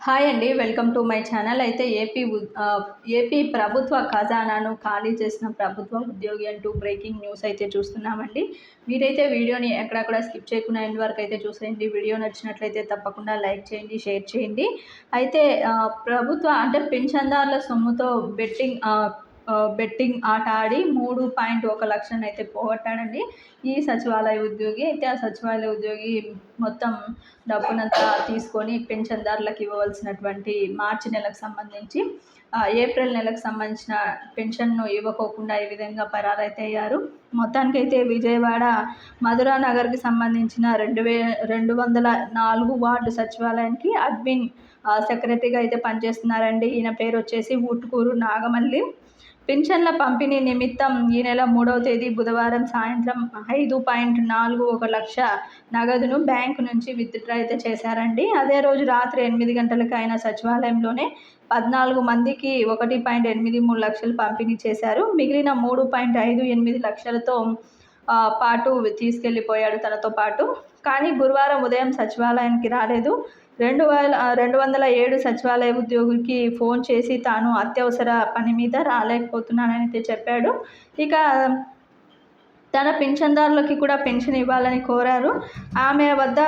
Hi అండి. Welcome to my channel. అయితే AP ప్రభుత్వ ఖజానాను ఖాళీ చేసిన ప్రభుత్వ ఉద్యోగి అంటూ బ్రేకింగ్ న్యూస్ అయితే చూస్తున్నామండి. మీరైతే వీడియోని ఎక్కడా కూడా స్కిప్ చేయకుండా ఎండ్ వరకు అయితే చూసేయండి. వీడియో నచ్చినట్లయితే తప్పకుండా లైక్ చేయండి, షేర్ చేయండి. అయితే ప్రభుత్వ అంటే పెన్షన్దారుల సొమ్ముతో బెట్టింగ్ ఆట ఆడి 3.1 లక్షలనైతే పోగొట్టాడండి ఈ సచివాలయ ఉద్యోగి. అయితే ఆ సచివాలయ ఉద్యోగి మొత్తం డబ్బునంతా తీసుకొని పెన్షన్దారులకు ఇవ్వవలసినటువంటి మార్చి నెలకు సంబంధించి ఏప్రిల్ నెలకు సంబంధించిన పెన్షన్ను ఇవ్వకోకుండా ఈ విధంగా పరారైతే అయ్యారు. మొత్తానికైతే విజయవాడ మధురా నగర్కి సంబంధించిన 204 వార్డు సచివాలయానికి అడ్మిన్ సెక్రటరీగా అయితే పనిచేస్తున్నారండి. ఈయన పేరు వచ్చేసి ఊటుకూరు నాగమల్లి. పింఛన్ల పంపిణీ నిమిత్తం ఈ నెల 3వ తేదీ బుధవారం సాయంత్రం 5.41 లక్ష నగదును బ్యాంకు నుంచి విత్డ్రా అయితే చేశారండి. అదే రోజు రాత్రి 8 గంటలకు ఆయన సచివాలయంలోనే 14 మందికి 1.83 లక్షలు పంపిణీ చేశారు. మిగిలిన 3.58 లక్షలతో పాటు తీసుకెళ్ళిపోయాడు తనతో పాటు. కానీ గురువారం ఉదయం సచివాలయానికి రాలేదు. 207 సచివాలయ ఉద్యోగికి ఫోన్ చేసి తాను అత్యవసర పని మీద రాలేకపోతున్నానని అయితే చెప్పాడు. ఇక తన పింఛన్దారులకి కూడా పెన్షన్ ఇవ్వాలని కోరారు. ఆమె వద్ద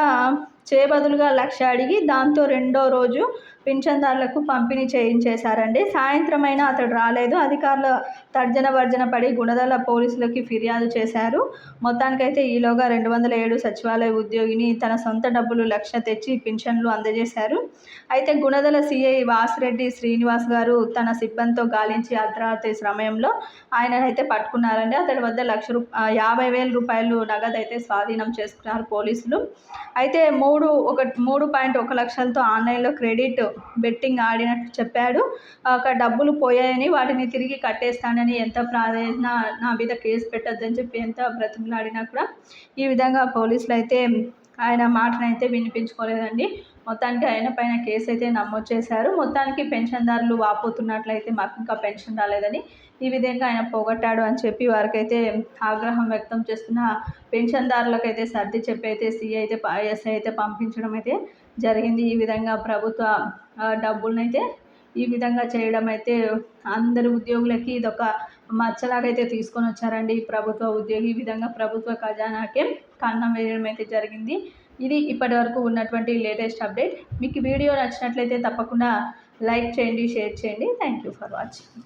చేయబదులుగా 1 లక్ష అడిగి దాంతో రెండో రోజు పింఛన్దారులకు పంపిణీ చేయించేశారండి. సాయంత్రం అయినా అతడు రాలేదు. అధికారుల తర్జన భర్జన పడి గుణదల పోలీసులకి ఫిర్యాదు చేశారు. మొత్తానికైతే ఈలోగా 207 సచివాలయ ఉద్యోగిని తన సొంత డబ్బులు 1 లక్ష తెచ్చి పింఛన్లు అందజేశారు. అయితే గుణదల సిఐ వాసిరెడ్డి శ్రీనివాస్ గారు తన సిబ్బందితో గాలించి అర్ధరాత్రి సమయంలో ఆయననైతే పట్టుకున్నారండి. అతడి వద్ద 50,000 రూపాయలు నగదు అయితే స్వాధీనం చేసుకున్నారు పోలీసులు. అయితే 3.1 లక్షలతో ఆన్లైన్లో క్రెడిట్ బెట్టింగ్ ఆడినట్టు చెప్పాడు. డబ్బులు పోయాయని వాటిని తిరిగి కట్టేస్తానని ఎంత ప్రాధాన్యత నా మీద కేసు పెట్టద్దని చెప్పి ఎంత బ్రతిమలాడినా కూడా ఈ విధంగా పోలీసులు అయితే ఆయన మాటనైతే వినిపించుకోలేదండి. మొత్తానికి ఆయన పైన కేసు అయితే నమోదు చేశారు. మొత్తానికి పెన్షన్దారులు వాపోతున్నట్లయితే మాకు ఇంకా పెన్షన్ రాలేదని ఈ విధంగా ఆయన పోగొట్టాడు అని చెప్పి వారికైతే ఆగ్రహం వ్యక్తం చేస్తున్న పెన్షన్దారులకైతే సర్ది చెప్పి అయితే ఎస్ఐ అయితే పంపించడం అయితే జరిగింది. ఈ విధంగా ప్రభుత్వ డబ్బులనైతే ఈ విధంగా చేయడం అయితే అందరు ఉద్యోగులకి ఇదొక మచ్చలాగైతే తీసుకొని వచ్చారండి. ఈ ప్రభుత్వ ఉద్యోగి ఈ విధంగా ప్రభుత్వ ఖజానాకే కన్నం వేయడం అయితే జరిగింది. ఇది ఇప్పటి వరకు ఉన్నటువంటి లేటెస్ట్ అప్డేట్. మీకు వీడియో నచ్చినట్లయితే తప్పకుండా లైక్ చేయండి, షేర్ చేయండి. Thank you for watching.